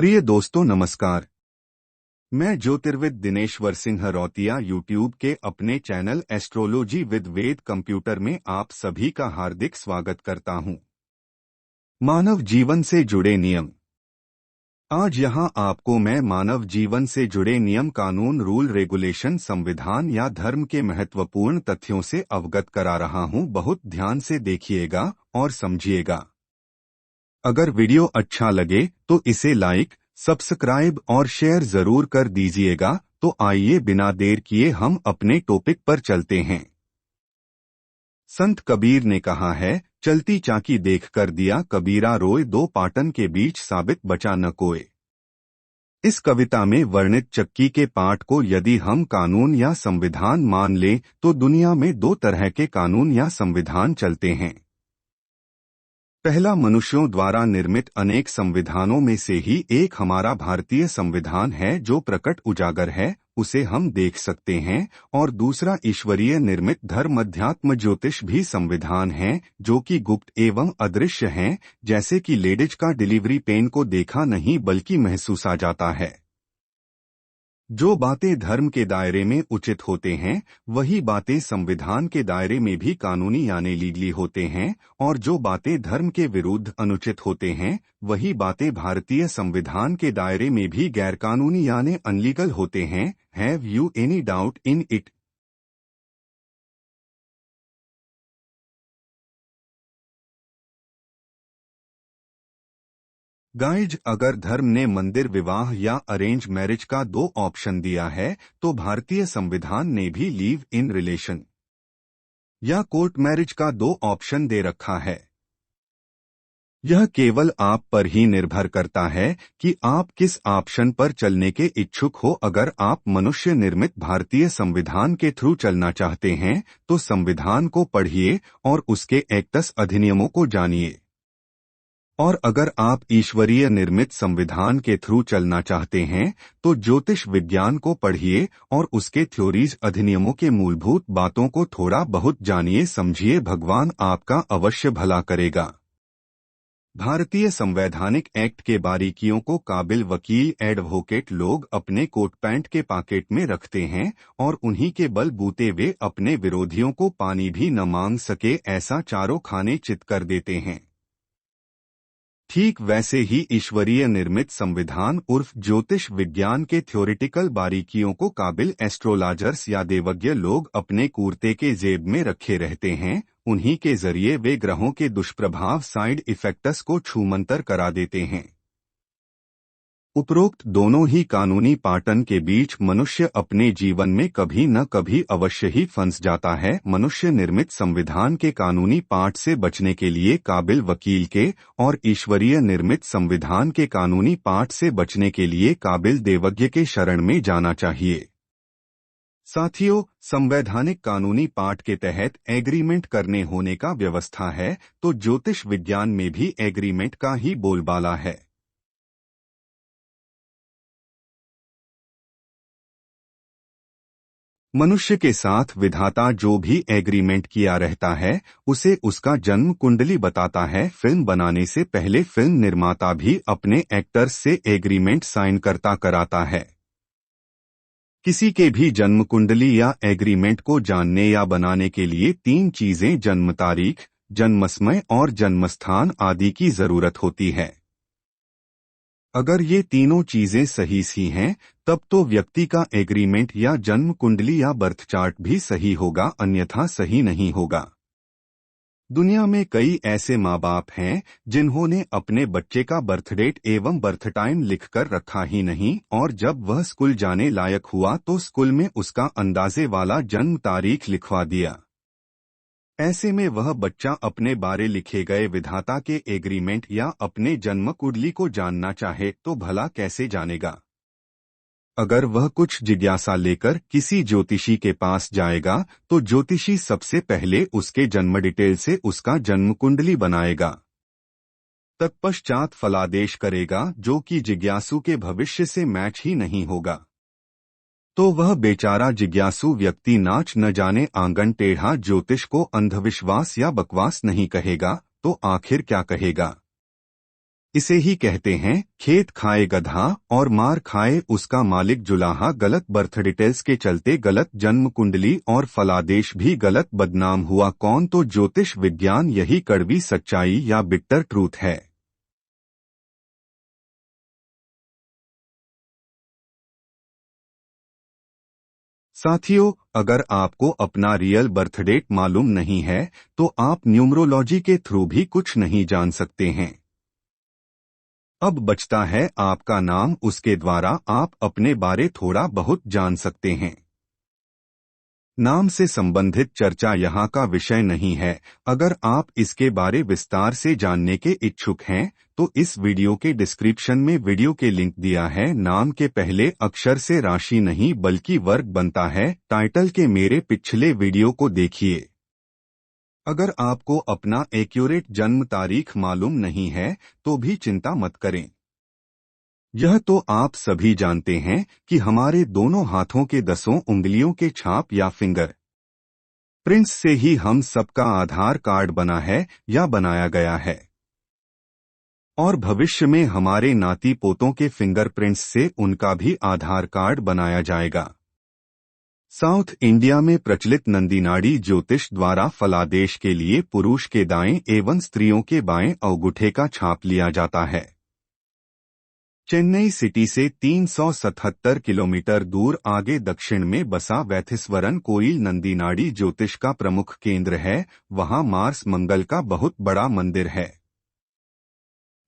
प्रिय दोस्तों नमस्कार। मैं ज्योतिर्विद दिनेश्वर सिंह रौतिया यूट्यूब के अपने channel astrology with Ved computer में आप सभी का हार्दिक स्वागत करता हूं। मानव जीवन से जुड़े नियम। आज यहां आपको मैं मानव जीवन से जुड़े नियम, कानून, रूल, रेगुलेशन, संविधान या धर्म के महत्वपूर्ण तथ्यों से अवगत करा रहा हूं। बहुत ध्यान से देखिएगा और समझिएगा। अगर वीडियो अच्छा लगे तो इसे लाइक, सब्सक्राइब और शेयर जरूर कर दीजिएगा। तो आइए बिना देर किए हम अपने टॉपिक पर चलते हैं। संत कबीर ने कहा है, चलती चाकी देखकर दिया कबीरा रोए, दो पाटन के बीच साबित बचा न कोय। इस कविता में वर्णित चक्की के पाठ को यदि हम कानून या संविधान मान लें तो दुनिया में दो तरह के कानून या संविधान चलते हैं। पहला, मनुष्यों द्वारा निर्मित अनेक संविधानों में से ही एक हमारा भारतीय संविधान है जो प्रकट उजागर है, उसे हम देख सकते हैं। और दूसरा, ईश्वरीय निर्मित धर्म, अध्यात्म, ज्योतिष भी संविधान हैं जो कि गुप्त एवं अदृश्य हैं, जैसे कि लेडीज का डिलीवरी पेन को देखा नहीं बल्कि महसूस आ जाता है। जो बातें धर्म के दायरे में उचित होते हैं वही बातें संविधान के दायरे में भी कानूनी यानी लीगली होते हैं, और जो बातें धर्म के विरुद्ध अनुचित होते हैं वही बातें भारतीय संविधान के दायरे में भी गैरकानूनी यानी अनलीगल होते हैं। Have you any doubt in it? Guys, अगर धर्म ने मंदिर विवाह या अरेंज मैरिज का दो ऑप्शन दिया है तो भारतीय संविधान ने भी लिव इन रिलेशन या कोर्ट मैरिज का दो ऑप्शन दे रखा है। यह केवल आप पर ही निर्भर करता है कि आप किस ऑप्शन पर चलने के इच्छुक हो। अगर आप मनुष्य निर्मित भारतीय संविधान के थ्रू चलना चाहते हैं तो संविधान को पढ़िए और उसके एक्ट्स अधिनियमों को जानिए। और अगर आप ईश्वरीय निर्मित संविधान के थ्रू चलना चाहते हैं तो ज्योतिष विज्ञान को पढ़िए और उसके थ्योरीज, अधिनियमों के मूलभूत बातों को थोड़ा बहुत जानिए समझिए। भगवान आपका अवश्य भला करेगा। भारतीय संवैधानिक एक्ट के बारीकियों को काबिल वकील, एडवोकेट लोग अपने कोट पैंट के पॉकेट में रखते हैं और उन्हीं के बल बूते वे अपने विरोधियों को पानी भी न मांग सके ऐसा चारों खाने चित कर देते हैं। ठीक वैसे ही ईश्वरीय निर्मित संविधान उर्फ ज्योतिष विज्ञान के थ्योरिटिकल बारीकियों को काबिल एस्ट्रोलॉजर्स या देवज्ञ लोग अपने कुर्ते के जेब में रखे रहते हैं। उन्हीं के जरिए वे ग्रहों के दुष्प्रभाव, साइड इफेक्ट्स को छूमंतर करा देते हैं। उपरोक्त दोनों ही कानूनी पाटन के बीच मनुष्य अपने जीवन में कभी न कभी अवश्य ही फंस जाता है। मनुष्य निर्मित संविधान के कानूनी पाठ से बचने के लिए काबिल वकील के और ईश्वरीय निर्मित संविधान के कानूनी पाठ से बचने के लिए काबिल देवज्ञ के शरण में जाना चाहिए। साथियों, संवैधानिक कानूनी पाठ के तहत एग्रीमेंट करने होने का व्यवस्था है तो ज्योतिष विज्ञान में भी एग्रीमेंट का ही बोलबाला है। मनुष्य के साथ विधाता जो भी एग्रीमेंट किया रहता है उसे उसका जन्म कुंडली बताता है। फिल्म बनाने से पहले फिल्म निर्माता भी अपने एक्टर्स से एग्रीमेंट साइन करता कराता है। किसी के भी जन्म कुंडली या एग्रीमेंट को जानने या बनाने के लिए तीन चीजें, जन्म तारीख, जन्म समय और जन्मस्थान आदि की जरूरत होती है। अगर ये तीनों चीजें सही सी हैं तब तो व्यक्ति का एग्रीमेंट या जन्म कुंडली या बर्थ चार्ट भी सही होगा, अन्यथा सही नहीं होगा। दुनिया में कई ऐसे माँ बाप हैं जिन्होंने अपने बच्चे का बर्थ डेट एवं बर्थ टाइम लिखकर रखा ही नहीं, और जब वह स्कूल जाने लायक हुआ तो स्कूल में उसका अंदाजे वाला जन्म तारीख लिखवा दिया। ऐसे में वह बच्चा अपने बारे लिखे गए विधाता के एग्रीमेंट या अपने जन्म कुंडली को जानना चाहे तो भला कैसे जानेगा? अगर वह कुछ जिज्ञासा लेकर किसी ज्योतिषी के पास जाएगा तो ज्योतिषी सबसे पहले उसके जन्म डिटेल से उसका जन्म कुंडली बनाएगा, तत्पश्चात फलादेश करेगा जो कि जिज्ञासु के भविष्य से मैच ही नहीं होगा। तो वह बेचारा जिज्ञासु व्यक्ति नाच न जाने आंगन टेढ़ा ज्योतिष को अंधविश्वास या बकवास नहीं कहेगा तो आखिर क्या कहेगा? इसे ही कहते हैं खेत खाए गधा और मार खाए उसका मालिक जुलाहा। गलत बर्थ डिटेल्स के चलते गलत जन्म कुंडली और फलादेश भी गलत बदनाम हुआ कौन? तो ज्योतिष विज्ञान यही कड़वी सच्चाई या बिटर ट्रूथ है। साथियों, अगर आपको अपना रियल बर्थ डेट मालूम नहीं है तो आप न्यूमरोलॉजी के थ्रू भी कुछ नहीं जान सकते हैं। अब बचता है आपका नाम, उसके द्वारा आप अपने बारे थोड़ा बहुत जान सकते हैं। नाम से संबंधित चर्चा यहाँ का विषय नहीं है। अगर आप इसके बारे विस्तार से जानने के इच्छुक हैं तो इस वीडियो के डिस्क्रिप्शन में वीडियो के लिंक दिया है। नाम के पहले अक्षर से राशि नहीं बल्कि वर्ग बनता है। टाइटल के मेरे पिछले वीडियो को देखिए। अगर आपको अपना एक्यूरेट जन्म तारीख मालूम नहीं है तो भी चिंता मत करें। यह तो आप सभी जानते हैं कि हमारे दोनों हाथों के 10 उंगलियों के छाप या फिंगर प्रिंट्स से ही हम सबका आधार कार्ड बना है या बनाया गया है। और भविष्य में हमारे नाती पोतों के फिंगरप्रिंट्स से उनका भी आधार कार्ड बनाया जाएगा। साउथ इंडिया में प्रचलित नंदीनाड़ी ज्योतिष द्वारा फलादेश के लिए पुरुष के दाएं एवं स्त्रियों के बाएं अंगूठे का छाप लिया जाता है। चेन्नई सिटी से 377 किलोमीटर दूर आगे दक्षिण में बसा वैथिस्वरन कोइल नंदीनाड़ी ज्योतिष का प्रमुख केंद्र है। वहां मार्स मंगल का बहुत बड़ा मंदिर है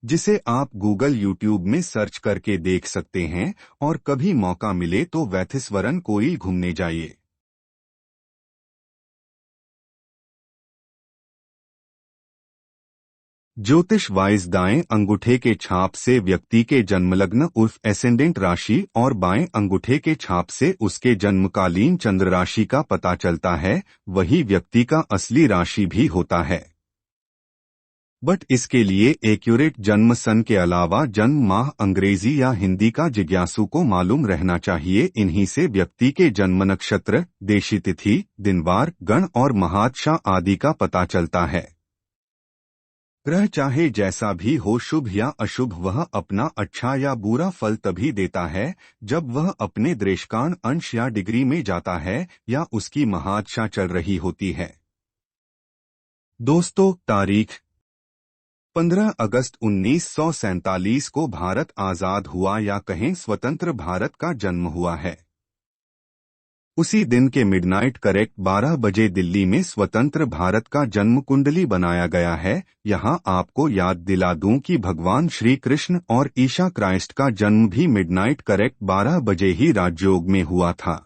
जिसे आप गूगल यूट्यूब में सर्च करके देख सकते हैं। और कभी मौका मिले तो वैथिस्वरन कोइल घूमने जाइए। ज्योतिष वाइज दाएं अंगूठे के छाप से व्यक्ति के जन्मलग्न उर्फ एसेंडेंट राशि और बाएं अंगूठे के छाप से उसके जन्मकालीन चंद्र राशि का पता चलता है। वही व्यक्ति का असली राशि भी होता है। बट इसके लिए एक्यूरेट जन्म सन के अलावा जन्म माह अंग्रेजी या हिंदी का जिज्ञासु को मालूम रहना चाहिए। इन्हीं से व्यक्ति के जन्म नक्षत्र, देशी तिथि, दिनवार, गण और महादशा आदि का पता चलता है। ग्रह चाहे जैसा भी हो, शुभ या अशुभ, वह अपना अच्छा या बुरा फल तभी देता है जब वह अपने दृष्टांत अंश या डिग्री में जाता है या उसकी महादशा चल रही होती है। दोस्तों, तारीख 15 अगस्त 1947 को भारत आजाद हुआ या कहें स्वतंत्र भारत का जन्म हुआ है। उसी दिन के मिडनाइट करेक्ट 12 बजे दिल्ली में स्वतंत्र भारत का जन्म कुंडली बनाया गया है। यहाँ आपको याद दिला दूं कि भगवान श्री कृष्ण और ईसा क्राइस्ट का जन्म भी मिडनाइट करेक्ट 12 बजे ही राजयोग में हुआ था।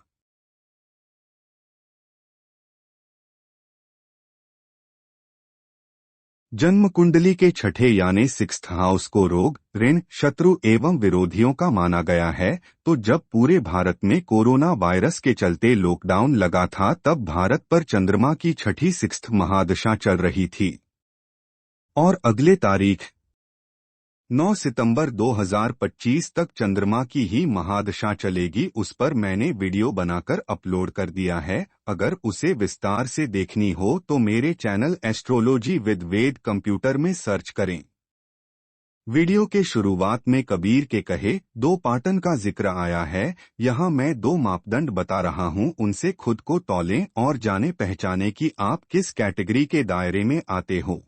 जन्म कुंडली के छठे यानी सिक्स्थ हाउस को रोग, ऋण, शत्रु एवं विरोधियों का माना गया है। तो जब पूरे भारत में कोरोना वायरस के चलते लॉकडाउन लगा था तब भारत पर चंद्रमा की छठी सिक्स्थ महादशा चल रही थी। और अगले तारीख 9 सितंबर 2025 तक चंद्रमा की ही महादशा चलेगी। उस पर मैंने वीडियो बनाकर अपलोड कर दिया है। अगर उसे विस्तार से देखनी हो तो मेरे channel astrology with Ved computer में सर्च करें। वीडियो के शुरुआत में कबीर के कहे दो पाटन का जिक्र आया है। यहाँ मैं दो मापदंड बता रहा हूँ, उनसे खुद को तौलें और जाने पहचाने कि आप किस कैटेगरी के दायरे में आते हो।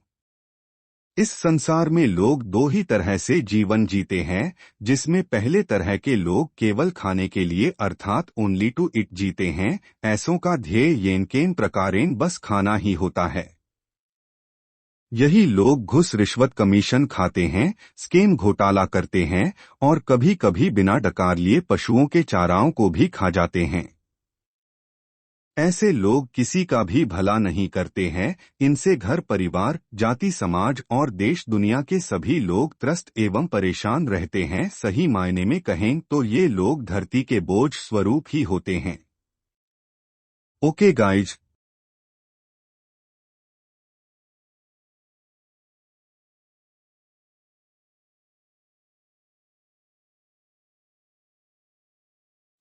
इस संसार में लोग दो ही तरह से जीवन जीते हैं, जिसमें पहले तरह के लोग केवल खाने के लिए अर्थात ओनली टू इट जीते हैं। ऐसों का ध्येय येनकेन प्रकारेण बस खाना ही होता है। यही लोग घुस रिश्वत कमीशन खाते हैं, स्कीम घोटाला करते हैं और कभी कभी बिना डकार लिए पशुओं के चाराओं को भी खा जाते हैं। ऐसे लोग किसी का भी भला नहीं करते हैं। इनसे घर परिवार, जाति समाज और देश दुनिया के सभी लोग त्रस्त एवं परेशान रहते हैं। सही मायने में कहें तो ये लोग धरती के बोझ स्वरूप ही होते हैं। ओके गाइज,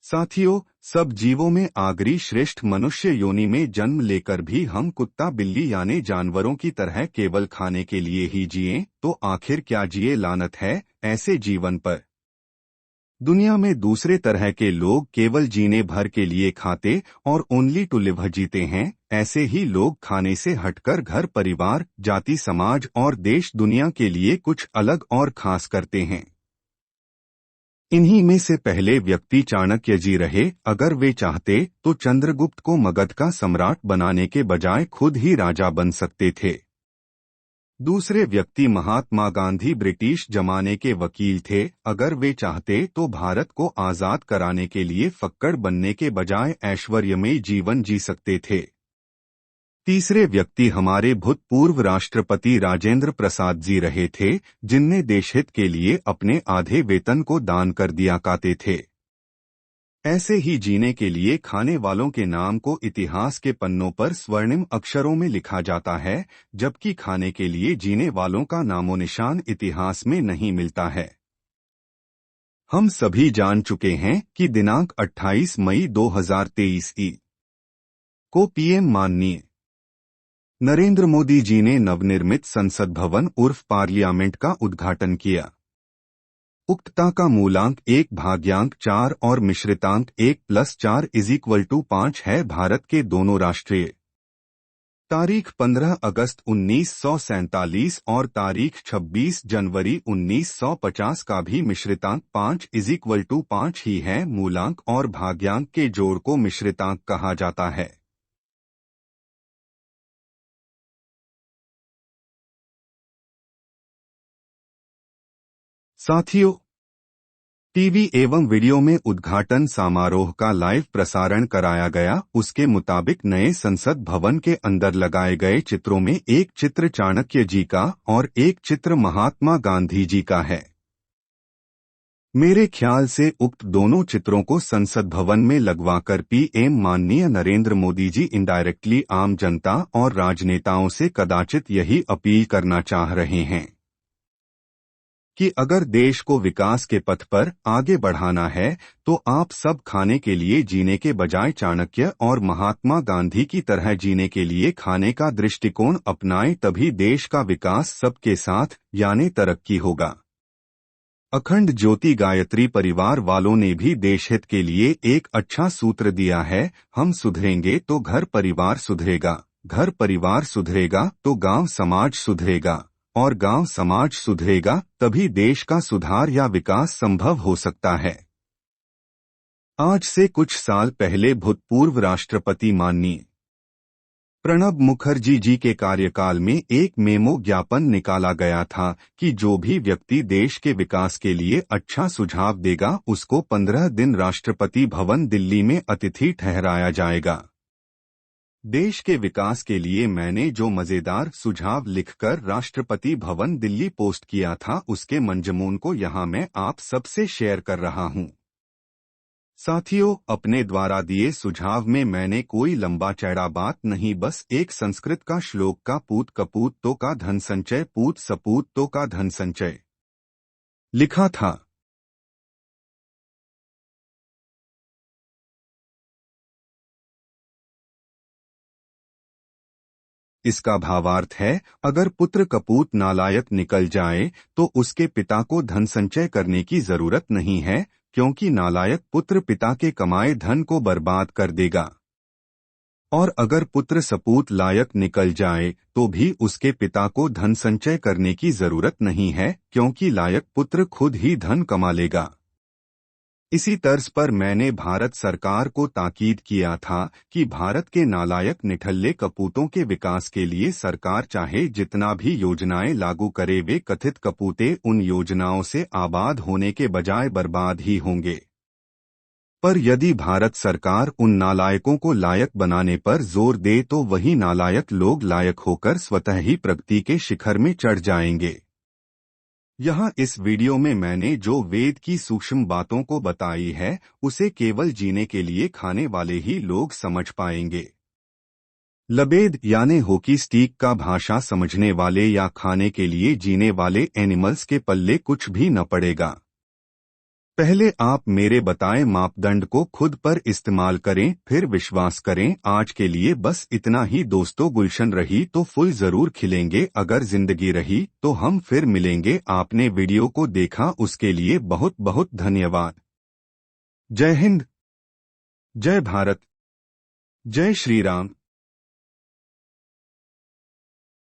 साथियों, सब जीवों में आगरी श्रेष्ठ मनुष्य योनि में जन्म लेकर भी हम कुत्ता बिल्ली यानी जानवरों की तरह केवल खाने के लिए ही जिएं, तो आखिर क्या जिए लानत है ऐसे जीवन पर। दुनिया में दूसरे तरह के लोग केवल जीने भर के लिए खाते और ओनली टू लिव जीते हैं। ऐसे ही लोग खाने से हटकर घर परिवार जाति समाज और देश दुनिया के लिए कुछ अलग और खास करते हैं। इन्हीं में से पहले व्यक्ति चाणक्य जी रहे। अगर वे चाहते तो चंद्रगुप्त को मगध का सम्राट बनाने के बजाय खुद ही राजा बन सकते थे। दूसरे व्यक्ति महात्मा गांधी ब्रिटिश जमाने के वकील थे। अगर वे चाहते तो भारत को आजाद कराने के लिए फक्कड़ बनने के बजाय ऐश्वर्यमयी जीवन जी सकते थे। तीसरे व्यक्ति हमारे भूतपूर्व राष्ट्रपति राजेंद्र प्रसाद जी रहे थे, जिनने देशहित के लिए अपने आधे वेतन को दान कर दिया करते थे। ऐसे ही जीने के लिए खाने वालों के नाम को इतिहास के पन्नों पर स्वर्णिम अक्षरों में लिखा जाता है, जबकि खाने के लिए जीने वालों का नामो निशान इतिहास में नहीं मिलता है। हम सभी जान चुके हैं कि दिनांक 28 मई 2023 को पीएम माननीय नरेंद्र मोदी जी ने नवनिर्मित संसद भवन उर्फ पार्लियामेंट का उद्घाटन किया। उक्तता का मूलांक 1 भाग्यांक 4 और मिश्रितांक 1+4 = 5 है। भारत के दोनों राष्ट्रीय तारीख 15 अगस्त 1947 और तारीख 26 जनवरी 1950 का भी मिश्रितांक 5 = 5 ही है। मूलांक और भाग्यांक के जोड़ को मिश्रितांक कहा जाता है। साथियों, टीवी एवं वीडियो में उद्घाटन समारोह का लाइव प्रसारण कराया गया। उसके मुताबिक नए संसद भवन के अंदर लगाए गए चित्रों में एक चित्र चाणक्य जी का और एक चित्र महात्मा गांधी जी का है। मेरे ख्याल से उक्त दोनों चित्रों को संसद भवन में लगवाकर पीएम माननीय नरेंद्र मोदी जी इनडायरेक्टली आम जनता और राजनेताओं से कदाचित यही अपील करना चाह रहे हैं कि अगर देश को विकास के पथ पर आगे बढ़ाना है तो आप सब खाने के लिए जीने के बजाय चाणक्य और महात्मा गांधी की तरह जीने के लिए खाने का दृष्टिकोण अपनाएं, तभी देश का विकास सबके साथ यानी तरक्की होगा। अखंड ज्योति गायत्री परिवार वालों ने भी देशहित के लिए एक अच्छा सूत्र दिया है। हम सुधरेंगे तो घर परिवार सुधरेगा, घर परिवार सुधरेगा तो गांव समाज सुधरेगा, और गांव समाज सुधरेगा तभी देश का सुधार या विकास संभव हो सकता है। आज से कुछ साल पहले भूतपूर्व राष्ट्रपति माननीय प्रणब मुखर्जी जी के कार्यकाल में एक मेमो ज्ञापन निकाला गया था कि जो भी व्यक्ति देश के विकास के लिए अच्छा सुझाव देगा उसको 15 दिन राष्ट्रपति भवन दिल्ली में अतिथि ठहराया जाएगा। देश के विकास के लिए मैंने जो मजेदार सुझाव लिखकर राष्ट्रपति भवन दिल्ली पोस्ट किया था उसके मंजमून को यहाँ मैं आप सबसे शेयर कर रहा हूँ। साथियों, अपने द्वारा दिए सुझाव में मैंने कोई लंबा चौड़ा बात नहीं, बस एक संस्कृत का श्लोक का पूत कपूत तो का धन संचय पूत सपूत तो का धन संचय लिखा था। इसका भावार्थ है, अगर पुत्र कपूत नालायक निकल जाए तो उसके पिता को धन संचय करने की जरूरत नहीं है, क्योंकि नालायक पुत्र पिता के कमाए धन को बर्बाद कर देगा। और अगर पुत्र सपूत लायक निकल जाए तो भी उसके पिता को धन संचय करने की जरूरत नहीं है, क्योंकि लायक पुत्र खुद ही धन कमा लेगा। इसी तर्ज पर मैंने भारत सरकार को ताकीद किया था कि भारत के नालायक निठल्ले कपूतों के विकास के लिए सरकार चाहे जितना भी योजनाएं लागू करे, वे कथित कपूते उन योजनाओं से आबाद होने के बजाय बर्बाद ही होंगे। पर यदि भारत सरकार उन नालायकों को लायक बनाने पर जोर दे तो वही नालायक लोग लायक होकर स्वतः ही प्रगति के शिखर में चढ़ जाएंगे। यहाँ इस वीडियो में मैंने जो वेद की सूक्ष्म बातों को बताई है उसे केवल जीने के लिए खाने वाले ही लोग समझ पाएंगे। लबेद यानी हॉकी स्टिक का भाषा समझने वाले या खाने के लिए जीने वाले एनिमल्स के पल्ले कुछ भी न पड़ेगा। पहले आप मेरे बताए मापदंड को खुद पर इस्तेमाल करें, फिर विश्वास करें। आज के लिए बस इतना ही दोस्तों। गुलशन रही तो फूल जरूर खिलेंगे, अगर जिंदगी रही तो हम फिर मिलेंगे। आपने वीडियो को देखा उसके लिए बहुत बहुत धन्यवाद। जय हिंद, जय भारत, जय श्री राम।